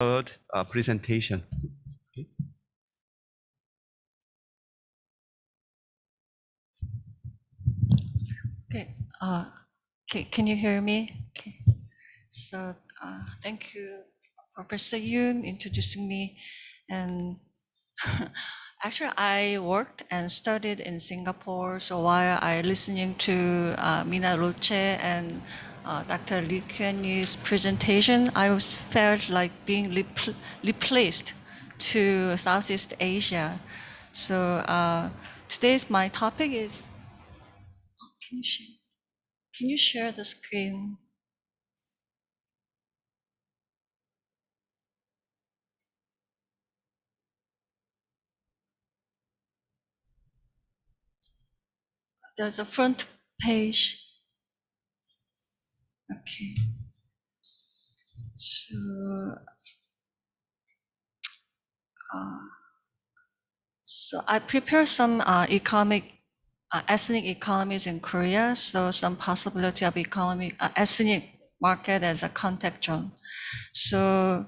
third presentation. Okay, can you hear me? Okay. So thank you, Professor Yoon, introducing me. And actually, I worked and studied in Singapore. So while I listening to Mina Roche and Dr. Lee Kyun-yee's presentation, I felt like being replaced to Southeast Asia. So today's my topic is. Can you share the screen? There's a front page. Okay. So I prepare some ethnic economies in Korea. So some possibility of ethnic market as a contact zone. So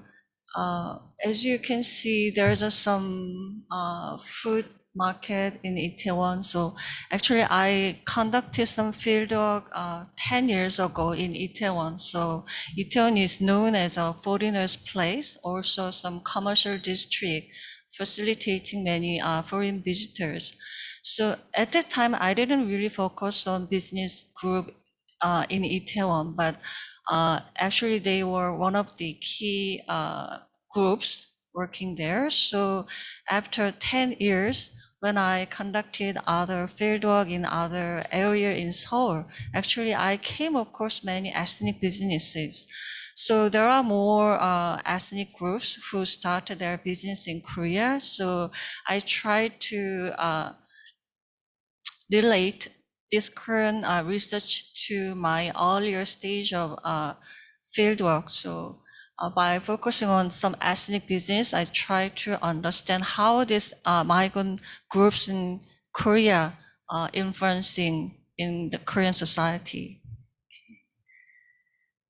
as you can see, there's some food market in Itaewon. So actually I conducted some fieldwork 10 years ago in Itaewon. So Itaewon is known as a foreigner's place, also some commercial district facilitating many foreign visitors. So at that time, I didn't really focus on business group in Itaewon, but actually they were one of the key groups working there. So after 10 years, when I conducted other fieldwork in other area in Seoul, actually I came across many ethnic businesses. So there are more ethnic groups who started their business in Korea. So I tried to relate this current research to my earlier stage of fieldwork. So by focusing on some ethnic business, I try to understand how these migrant groups in Korea are influencing in the Korean society.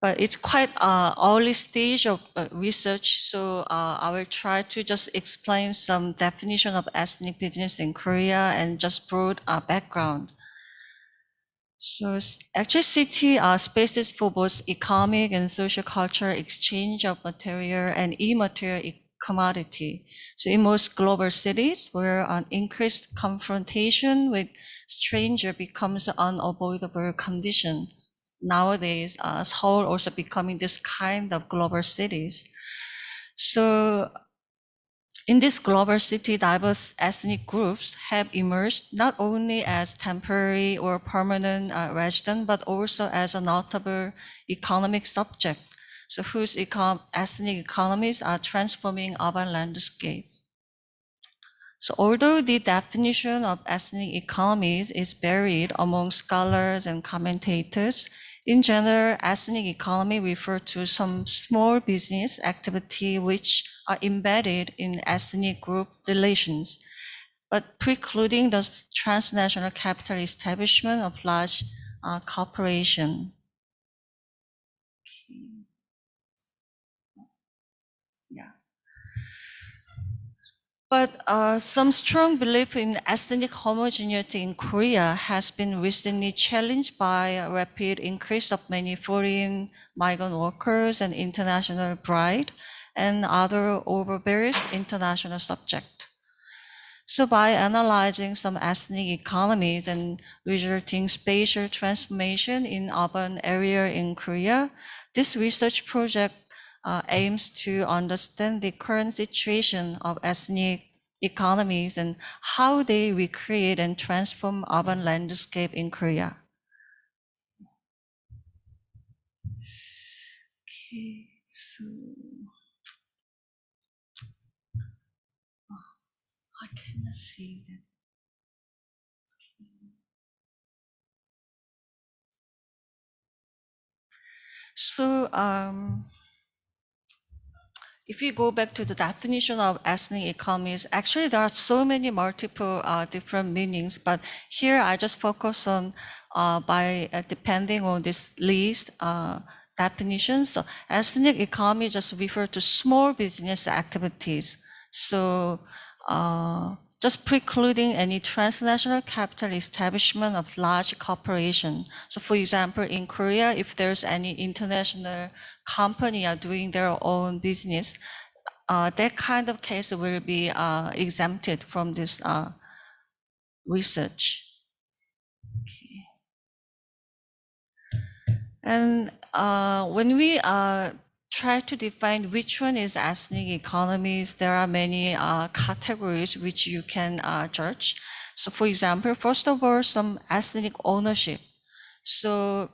But it's quite early stage of research, so I will try to just explain some definition of ethnic business in Korea and just broad background. So actually city are spaces for both economic and social cultural exchange of material and immaterial commodity. So in most global cities where an increased confrontation with stranger becomes an unavoidable condition. Nowadays, Seoul also becoming this kind of global cities. So in this global city, diverse ethnic groups have emerged not only as temporary or permanent residents, but also as a notable economic subject, so whose ethnic economies are transforming urban landscape. So although the definition of ethnic economies is varied among scholars and commentators, in general, ethnic economy refers to some small business activity which are embedded in ethnic group relations, but precluding the transnational capital establishment of large corporation. Yeah. But some strong belief in ethnic homogeneity in Korea has been recently challenged by a rapid increase of many foreign migrant workers and international bride and other over various international subjects. So by analyzing some ethnic economies and resulting spatial transformation in urban area in Korea, this research project aims to understand the current situation of ethnic economies and how they recreate and transform urban landscape in Korea. Okay, so I cannot see that. So if you go back to the definition of ethnic economies, actually there are so many multiple different meanings, but here I just focus on by depending on this list definition. So ethnic economy just refer to small business activities. So just precluding any transnational capital establishment of large corporation. So for example, in Korea, if there's any international company are doing their own business, that kind of case will be exempted from this research. Okay. And when we try to define which one is ethnic economies, there are many categories which you can judge. So for example, first of all, some ethnic ownership. So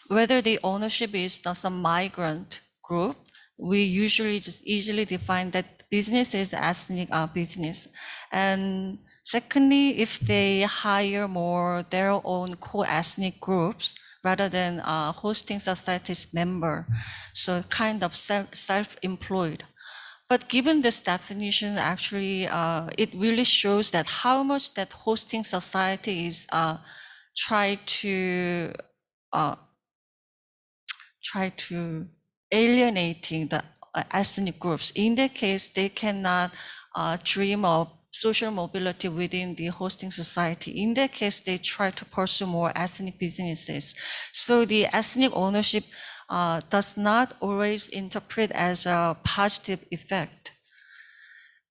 whether the ownership is some migrant group, we usually just easily define that business is ethnic business. And secondly, if they hire more their own co-ethnic groups rather than hosting society's member, so kind of self-employed. But given this definition, actually, it really shows that how much that hosting society is try to alienating the ethnic groups. In that case, they cannot dream of social mobility within the hosting society. In that case, they try to pursue more ethnic businesses. So the ethnic ownership does not always interpret as a positive effect.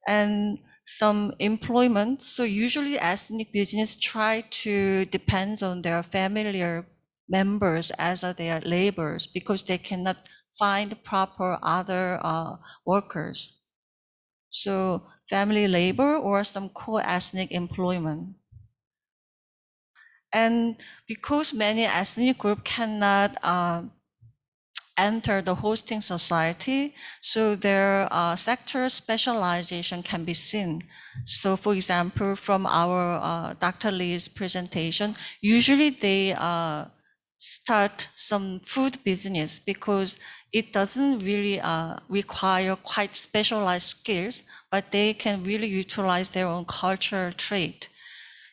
And some employment, so usually ethnic business try to depend on their familiar members as their laborers because they cannot find proper other workers. So family labor or some co-ethnic employment. And because many ethnic groups cannot enter the hosting society, so their sector specialization can be seen. So for example, from our Dr. Lee's presentation, usually they start some food business because it doesn't really require quite specialized skills, but they can really utilize their own cultural trait.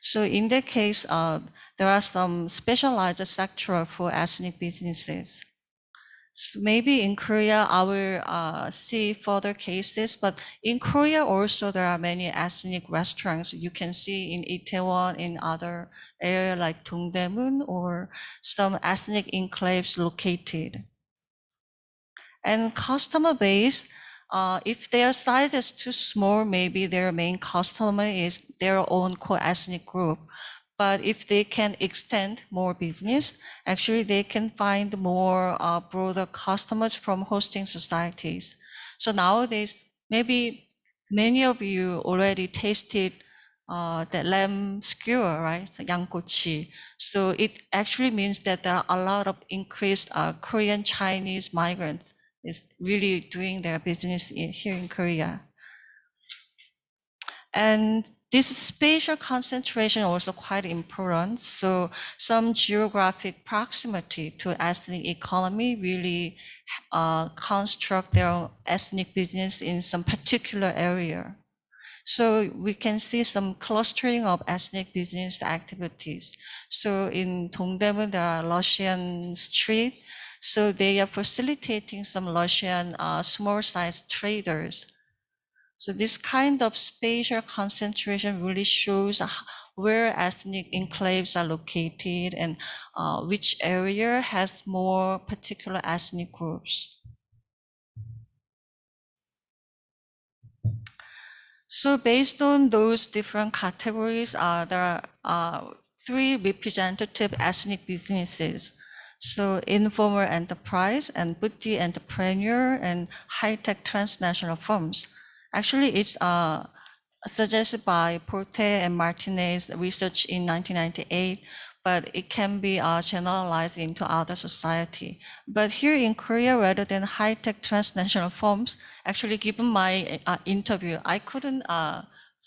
So in that case, there are some specialized sector for ethnic businesses. So maybe in Korea, I will see further cases, but in Korea also there are many ethnic restaurants you can see in Itaewon, in other areas like Dongdaemun, or some ethnic enclaves located. And customer base, if their size is too small, maybe their main customer is their own co-ethnic group. But if they can extend more business, actually they can find more broader customers from hosting societies. So nowadays, maybe many of you already tasted the lamb skewer, right? So 양꼬치. So it actually means that there are a lot of increased Korean Chinese migrants is really doing their business here in Korea. And this spatial concentration also quite important. So some geographic proximity to ethnic economy really construct their ethnic business in some particular area. So we can see some clustering of ethnic business activities. So in Dongdaemun, there are Russian street. So they are facilitating some Russian small-sized traders. So this kind of spatial concentration really shows where ethnic enclaves are located and which area has more particular ethnic groups. So based on those different categories, there are 3 representative ethnic businesses. So informal enterprise and boutique entrepreneur and high-tech transnational firms. Actually, it's suggested by Porte and Martinez research in 1998, but it can be generalized into other society. But here in Korea, rather than high-tech transnational firms, actually given my interview, I couldn't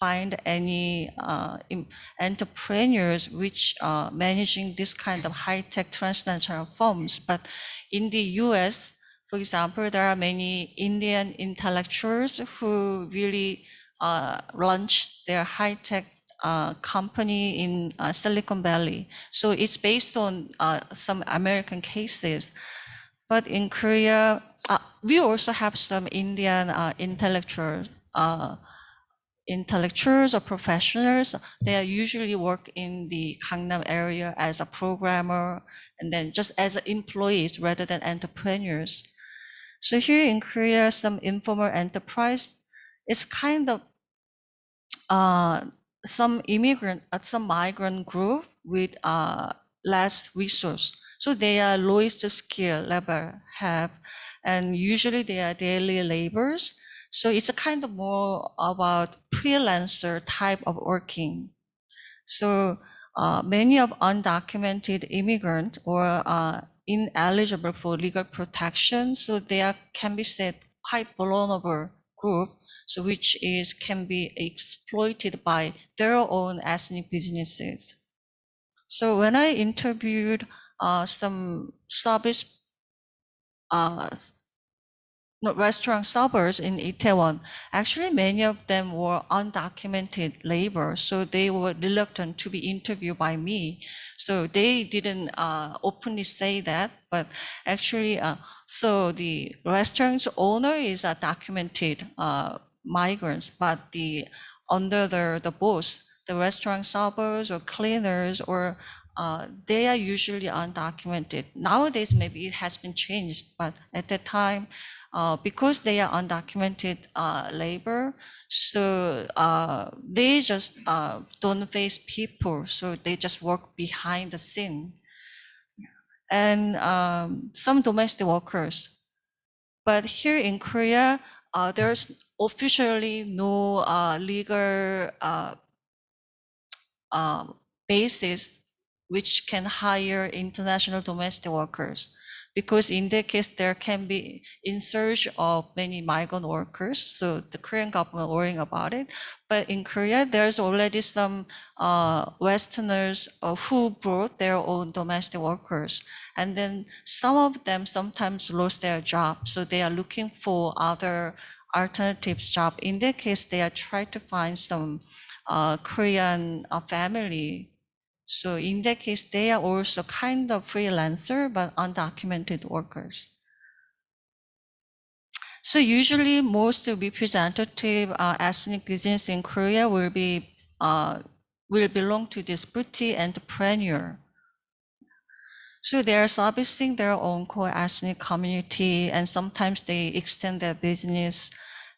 find any entrepreneurs which are managing this kind of high-tech transnational firms. But in the US, for example, there are many Indian intellectuals who really launched their high-tech company in Silicon Valley. So it's based on some American cases. But in Korea, we also have some Indian intellectuals or professionals. They usually work in the Gangnam area as a programmer and then just as employees rather than entrepreneurs. So here in Korea, some informal enterprise, it's kind of some migrant group with less resource. So they are lowest skill level have, and usually they are daily laborers. So it's a kind of more about freelancer type of working. So many of undocumented immigrant or ineligible for legal protection. So they can be said quite vulnerable group. So which can be exploited by their own ethnic businesses. So when I interviewed some restaurant servers in Itaewon, actually many of them were undocumented labor, so they were reluctant to be interviewed by me. So they didn't openly say that, but actually, so the restaurant's owner is a documented migrants, but under the boss, the restaurant servers or cleaners or they are usually undocumented. Nowadays, maybe it has been changed, but at that time, because they are undocumented labor, so they just don't face people, so they just work behind the scene. And some domestic workers. But here in Korea, there's officially no legal basis which can hire international domestic workers, because in that case there can be in surge of many migrant workers. So the Korean government worrying about it. But in Korea, there's already some Westerners who brought their own domestic workers, and then some of them sometimes lost their job, so they are looking for other alternatives job. In that case, they are trying to find some Korean family. So in that case, they are also kind of freelancer, but undocumented workers. So usually most representative ethnic business in Korea will belong to this boutique entrepreneur. So they are servicing their own core ethnic community, and sometimes they extend their business,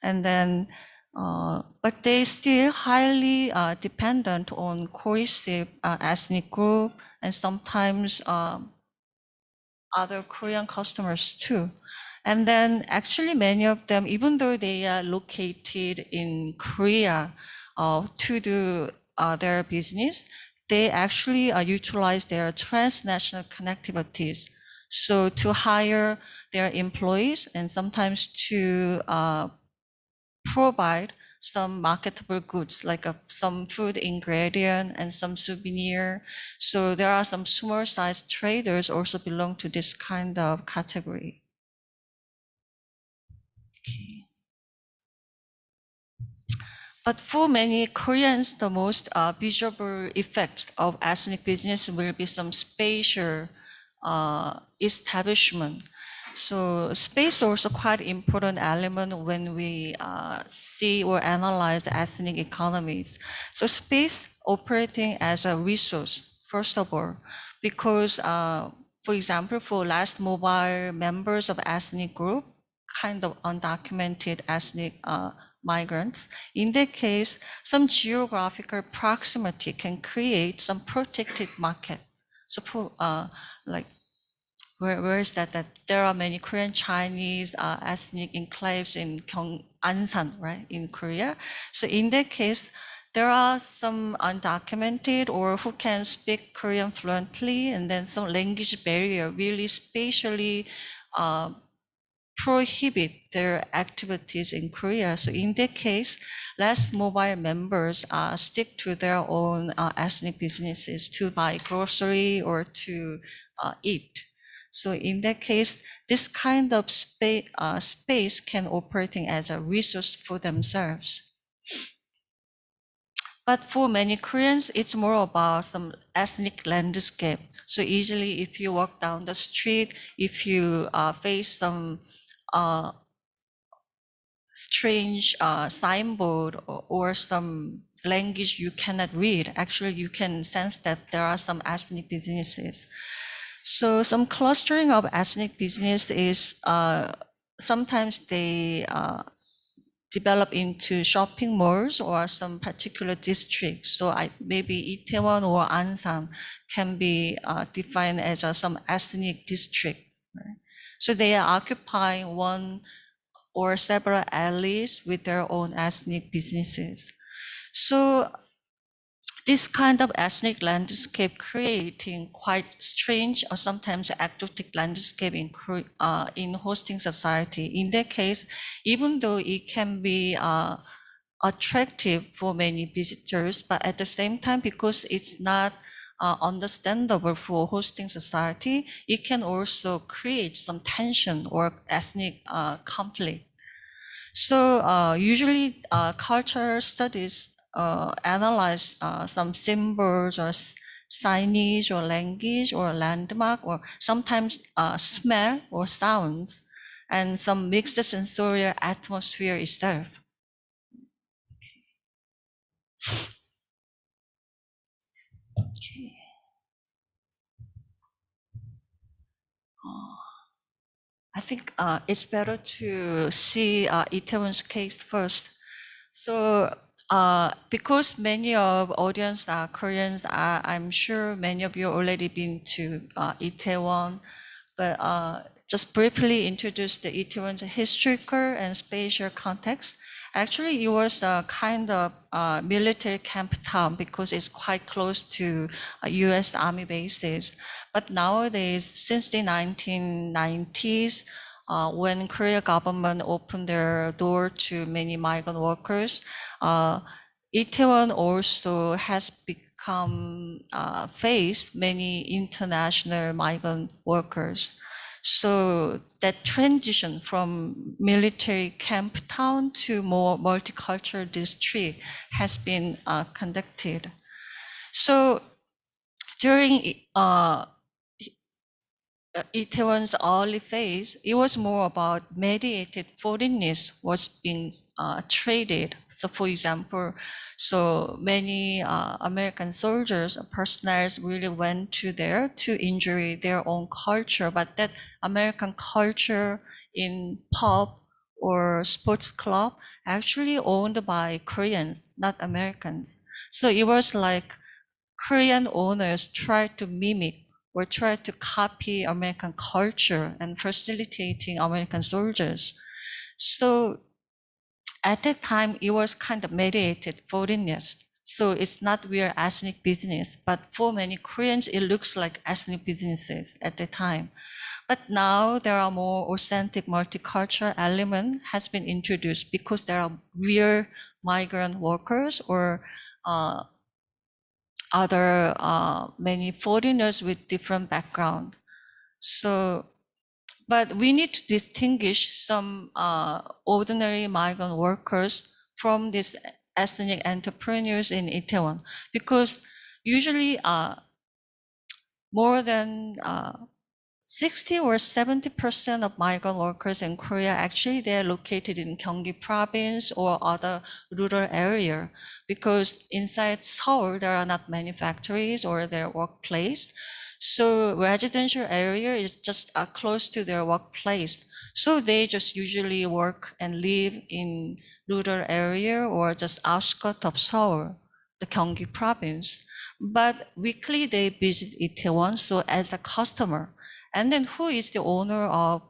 and then but they still highly dependent on cohesive ethnic group, and sometimes other Korean customers too. And then actually many of them, even though they are located in Korea to do their business, they actually utilize their transnational connectivities. So to hire their employees and sometimes to provide some marketable goods like some food ingredient and some souvenir. So there are some small sized traders also belong to this kind of category. Okay. But for many Koreans, the most visible effects of ethnic business will be some spatial establishment. So space is also quite important element when we see or analyze ethnic economies. So space operating as a resource, first of all, because for example, for last mobile members of ethnic group, kind of undocumented ethnic migrants, in that case, some geographical proximity can create some protected market. So for like, where is that? That there are many Korean Chinese ethnic enclaves in Ansan, right, in Korea. So in that case, there are some undocumented or who can speak Korean fluently, and then some language barrier really spatially prohibit their activities in Korea. So in that case, less mobile members stick to their own ethnic businesses to buy grocery or to eat. So in that case, this kind of space can operating as a resource for themselves. But for many Koreans, it's more about some ethnic landscape. So easily, if you walk down the street, if you face some strange signboard or some language you cannot read, actually you can sense that there are some ethnic businesses. So some clustering of ethnic business is sometimes they develop into shopping malls or some particular districts. So maybe Itaewon or Ansan can be defined as some ethnic district. Right? So they are occupying one or several alleys with their own ethnic businesses. So this kind of ethnic landscape creating quite strange or sometimes exotic landscape in hosting society. In that case, even though it can be attractive for many visitors, but at the same time, because it's not understandable for hosting society, it can also create some tension or ethnic conflict. So usually cultural studies analyze some symbols or signage or language or landmark or sometimes smell or sounds and some mixed sensorial atmosphere itself. Okay. I think it's better to see Itaewon's case first. So because many of audience are Koreans, I'm sure many of you already been to Itaewon, but just briefly introduce the Itaewon's historical and spatial context. Actually, it was a kind of military camp town because it's quite close to US Army bases. But nowadays, since the 1990s, when Korea government opened their door to many migrant workers, Itaewon also has become face many international migrant workers. So that transition from military camp town to more multicultural district has been conducted. So during Itaewon's early phase, it was more about mediated foreignness was being traded. So for example, so many American soldiers, personnel really went to there to enjoy their own culture, but that American culture in pub or sports club actually owned by Koreans, not Americans. So it was like Korean owners tried to mimic or try to copy American culture and facilitating American soldiers. So at that time, it was kind of mediated foreignness. So it's not real ethnic business, but for many Koreans, it looks like ethnic businesses at the time. But now there are more authentic multicultural element has been introduced because there are real migrant workers or other many foreigners with different background. So, but we need to distinguish some ordinary migrant workers from these ethnic entrepreneurs in Itaewon, because usually more than 60 or 70% of migrant workers in Korea, actually they're located in Gyeonggi province or other rural area, because inside Seoul, there are not many factories or their workplace. So residential area is just close to their workplace. So they just usually work and live in rural area or just outskirts of Seoul, the Gyeonggi province. But weekly they visit Itaewon, so as a customer. And then who is the owner of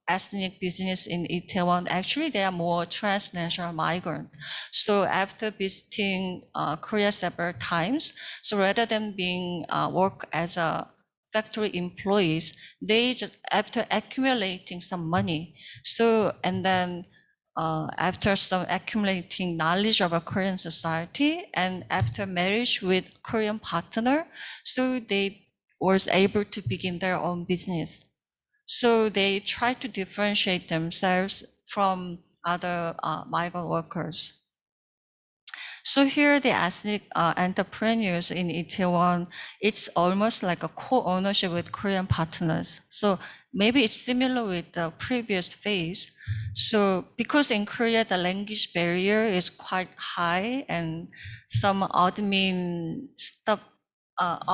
ethnic business in Itaewon? Actually, they are more transnational migrant. So after visiting Korea several times, so rather than being work as a factory employees, they just after accumulating some money. So and then after some accumulating knowledge of a Korean society and after marriage with Korean partner, so they was able to begin their own business. So they try to differentiate themselves from other migrant workers. So here the ethnic entrepreneurs in Itaewon, it's almost like a co-ownership with Korean partners. So maybe it's similar with the previous phase. So because in Korea, the language barrier is quite high and some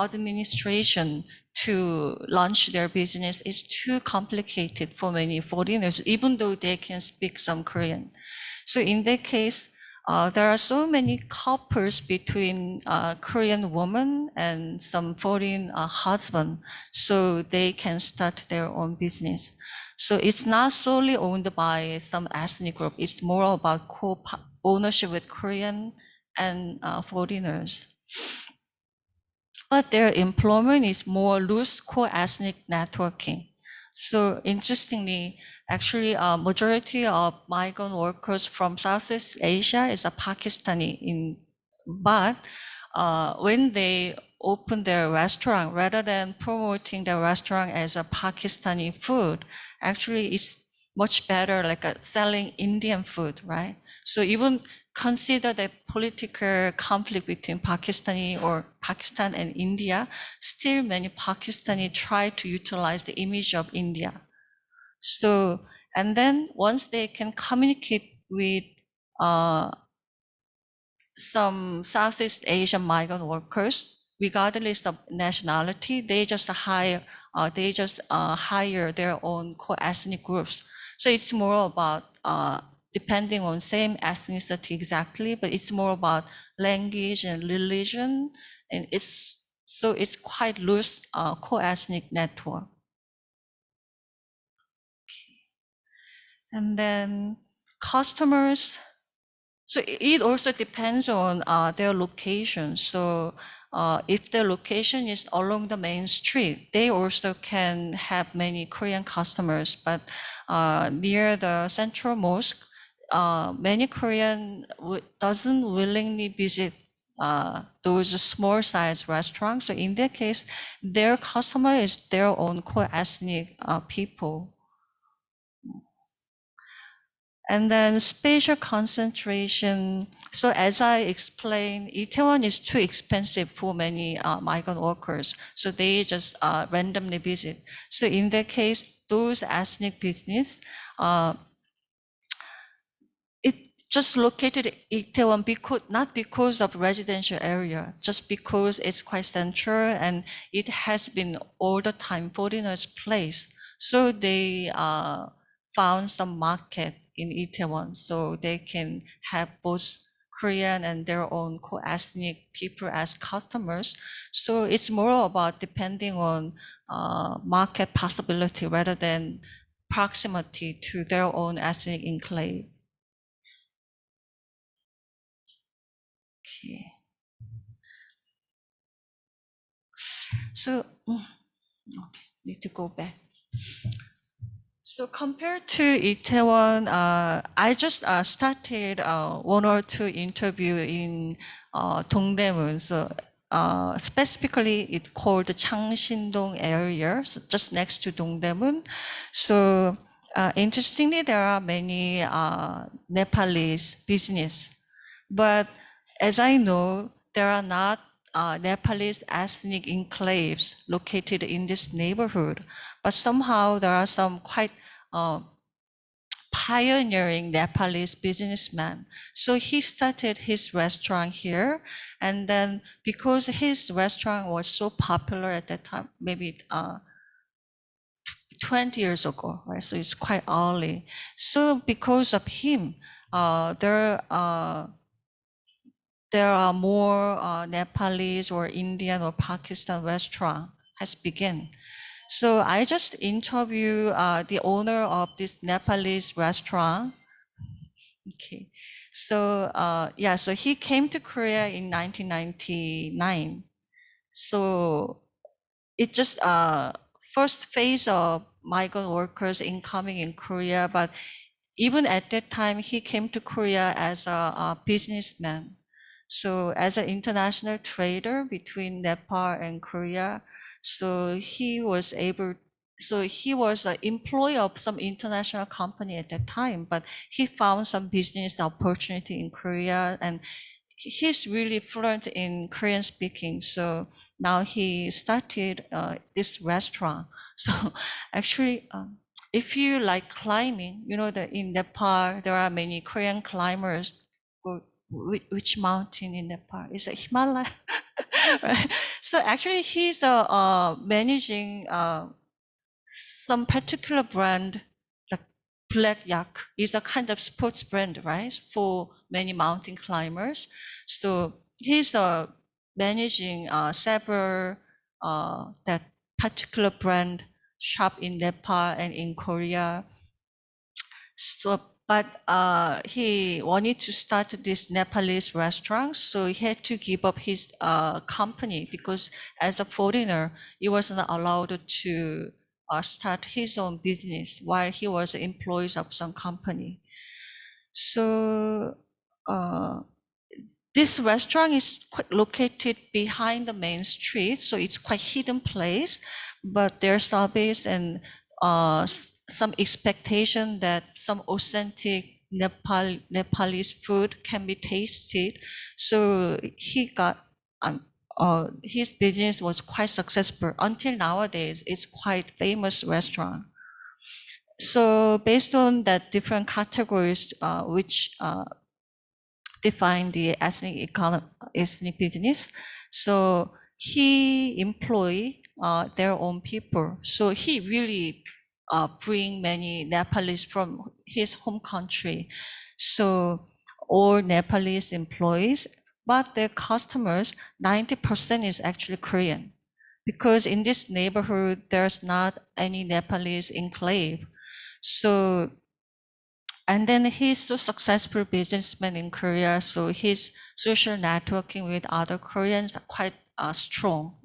administration to launch their business is too complicated for many foreigners, even though they can speak some Korean. So in that case, there are so many couples between Korean woman and some foreign husband, so they can start their own business. So it's not solely owned by some ethnic group. It's more about co-ownership with Korean and foreigners. But their employment is more loose co-ethnic networking. So interestingly, actually, a majority of migrant workers from Southeast Asia is a Pakistani. But when they open their restaurant, rather than promoting their restaurant as a Pakistani food, actually it's much better like selling Indian food, right? So even consider the political conflict between Pakistan and India, still many Pakistani try to utilize the image of India. So, and then once they can communicate with some Southeast Asian migrant workers, regardless of nationality, they just hire their own co-ethnic groups. So it's more about depending on same ethnicity exactly, but it's more about language and religion, and it's quite loose co-ethnic network. And then customers. So it also depends on their location. So if their location is along the main street, they also can have many Korean customers. But near the central mosque, many Korean doesn't willingly visit those small size restaurants. So in that case, their customer is their own co-ethnic people. And then spatial concentration. So as I explained, Itaewon is too expensive for many migrant workers. So they just randomly visit. So in that case, those ethnic business, it just located in Itaewon not because of residential area, just because it's quite central and it has been all the time foreigners' place. So they found some market in Itaewon, so they can have both Korean and their own co-ethnic people as customers. So it's more about depending on market possibility rather than proximity to their own ethnic enclave. Okay. So, okay, need to go back. So compared to Itaewon, I just started one or two interview in Dongdaemun. So specifically, it's called the Changshindong area, so just next to Dongdaemun. So interestingly, there are many Nepalese business, but as I know, there are not Nepalese ethnic enclaves located in this neighborhood, but somehow there are some quite pioneering Nepalese businessman. So he started his restaurant here, and then because his restaurant was so popular at that time, maybe 20 years ago, right? So it's quite early. So because of him, there are more Nepalese or Indian or Pakistan restaurant has begun. So I just interview the owner of this Nepalese restaurant. Okay, so yeah, so he came to Korea in 1999. So it just first phase of migrant workers incoming in Korea, but even at that time, he came to Korea as a businessman. So as an international trader between Nepal and Korea, so he was an employee of some international company at that time, but he found some business opportunity in Korea, and he's really fluent in Korean speaking. So now he started this restaurant. So actually, if you like climbing, you know that in Nepal, there are many Korean climbers. Which mountain in Nepal? Is it Himalaya? Right. So actually, he's managing some particular brand, like Black Yak is a kind of sports brand, right, for many mountain climbers. So he's managing several that particular brand shop in Nepal and in Korea. So, but he wanted to start this Nepalese restaurant, so he had to give up his company because as a foreigner, he wasn't allowed to start his own business while he was an employee of some company. So this restaurant is located behind the main street, so it's quite hidden place, but their service and some expectation that some authentic Nepalese food can be tasted. So he got his business was quite successful. Until nowadays, it's quite famous restaurant. So based on that different categories, which define the ethnic business, so he employ their own people. So he really bring many Nepalese from his home country. So all Nepalese employees, but their customers, 90% is actually Korean. Because in this neighborhood, there's not any Nepalese enclave. So, and then he's so successful businessman in Korea, so his social networking with other Koreans are quite strong.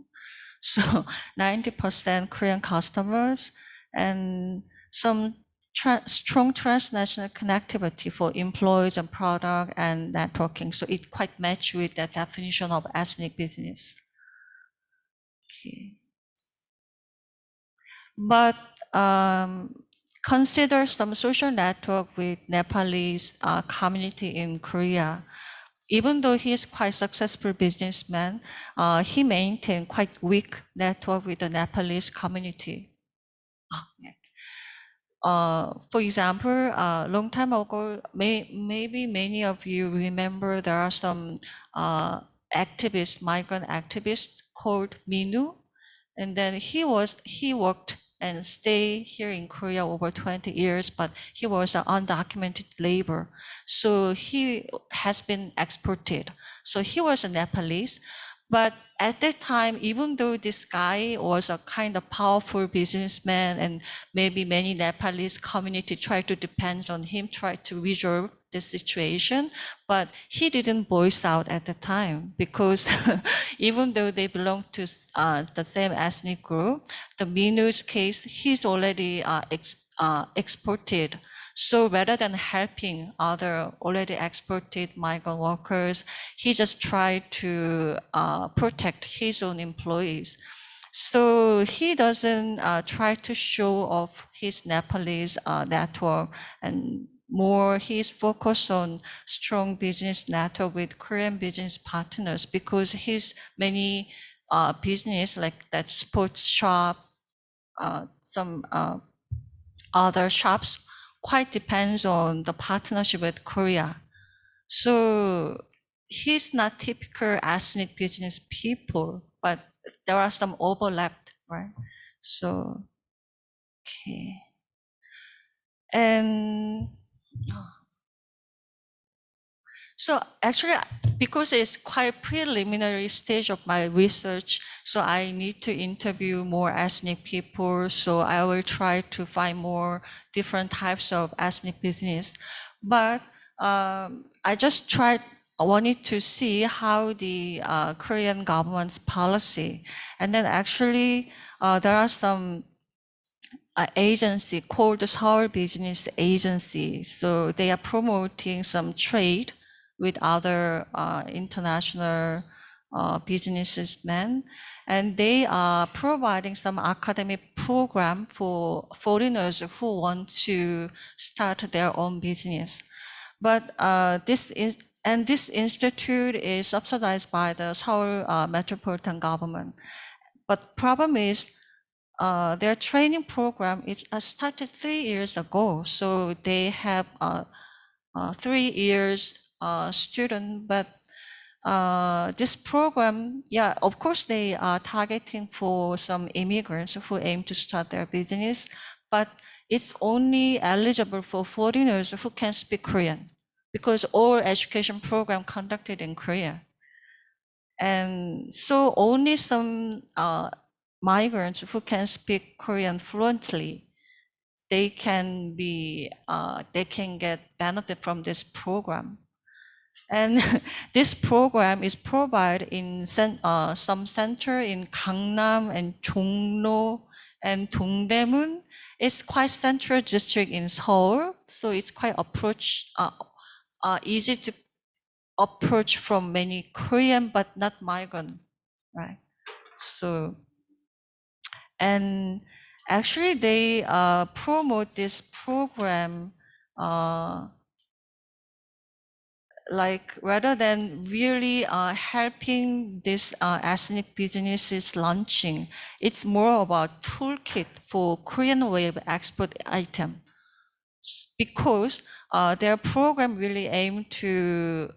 So 90% Korean customers and some strong transnational connectivity for employees and product and networking. So it quite match with that definition of ethnic business. Okay. But consider some social network with Nepalese community in Korea. Even though he is quite successful businessman, he maintained quite weak network with the Nepalese community. For example, a long time ago, maybe many of you remember there are some activists, migrant activists called Minu, and then he worked and stayed here in Korea over 20 years, but he was an undocumented labor. So he has been exported. So he was a Nepalese, but at that time, even though this guy was a kind of powerful businessman and maybe many Nepalese community tried to depend on him, tried to resolve the situation, but he didn't voice out at the time because even though they belong to the same ethnic group, the Minu's case, he's already exported. So rather than helping other already exported migrant workers, he just tried to protect his own employees. So he doesn't try to show off his Nepalese network, and more he's focused on strong business network with Korean business partners because his many business like that sports shop, some other shops quite depends on the partnership with Korea. So he's not typical ethnic business people, but there are some overlap, right? So, okay. And so actually, because it's quite preliminary stage of my research, so I need to interview more ethnic people. So I will try to find more different types of ethnic business. But I just wanted to see how the Korean government's policy. And then actually, there are some agency called the Seoul Business Agency. So they are promoting some trade with other international businessmen, and they are providing some academic program for foreigners who want to start their own business. But this institute is subsidized by the Seoul metropolitan government. But problem is their training program is started 3 years ago. So they have 3 years student, but this program, yeah, of course they are targeting for some immigrants who aim to start their business, but it's only eligible for foreigners who can speak Korean, because all education program conducted in Korea. And so only some migrants who can speak Korean fluently, they can get benefit from this program. And this program is provided in some center in Gangnam and Jongno and Dongdaemun. It's quite central district in Seoul, so it's quite easy to approach from many Korean but not migrant, right? So, and actually they promote this program like rather than really helping this ethnic businesses launching, it's more about toolkit for Korean way of export item, because their program really aim to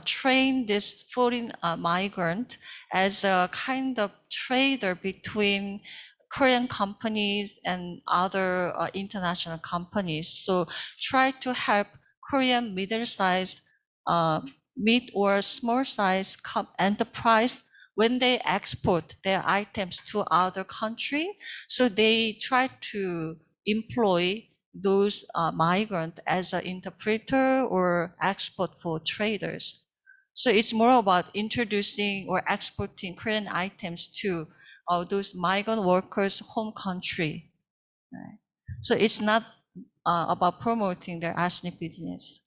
train this foreign migrant as a kind of trader between Korean companies and other international companies. So try to help Korean middle-sized, mid or small-size enterprise when they export their items to other country. So they try to employ those migrants as an interpreter or export for traders. So it's more about introducing or exporting Korean items to those migrant workers' home country. Right? So it's not about promoting their ethnic business.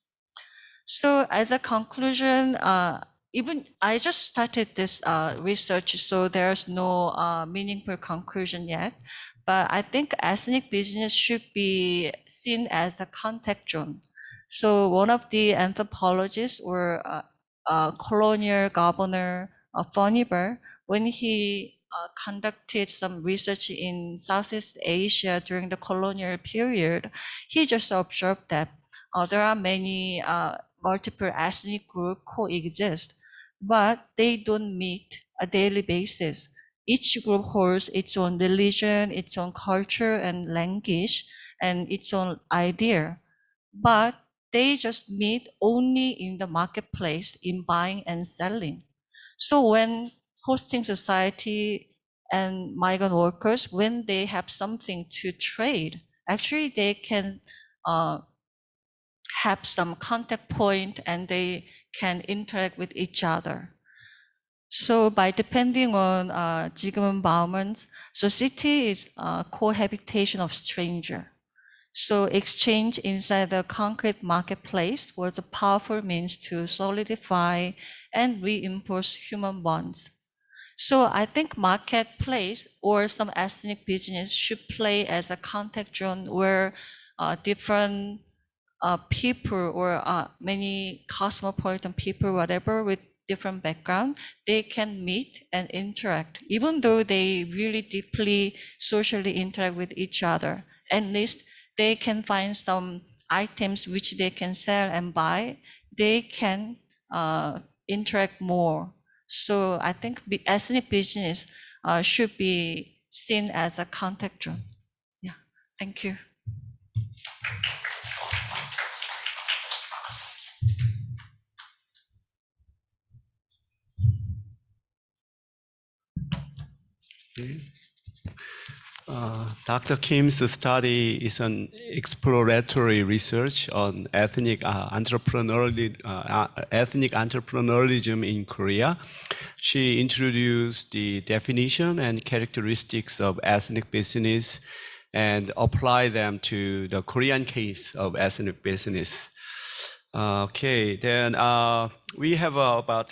So as a conclusion, even I just started this research, so there's no meaningful conclusion yet. But I think ethnic business should be seen as a contact zone. So one of the anthropologists or colonial governor Foniber, when he conducted some research in Southeast Asia during the colonial period, he just observed that there are many multiple ethnic groups coexist, but they don't meet a daily basis. Each group holds its own religion, its own culture and language, and its own idea. But they just meet only in the marketplace in buying and selling. So when hosting society and migrant workers, when they have something to trade, actually they can have some contact point and they can interact with each other. So by depending on 지금은 Bauman's, so city is cohabitation of stranger. So exchange inside the concrete marketplace was a powerful means to solidify and reinforce human bonds. So I think marketplace or some ethnic business should play as a contact zone where different people or many cosmopolitan people, whatever, with different background, they can meet and interact, even though they really deeply socially interact with each other. At least they can find some items which they can sell and buy. They can interact more. So I think ethnic business should be seen as a contact zone. Yeah, thank you. Dr. Kim's study is an exploratory research on ethnic entrepreneurialism in Korea. She introduced the definition and characteristics of ethnic business and applied them to the Korean case of ethnic business. Okay, then we have about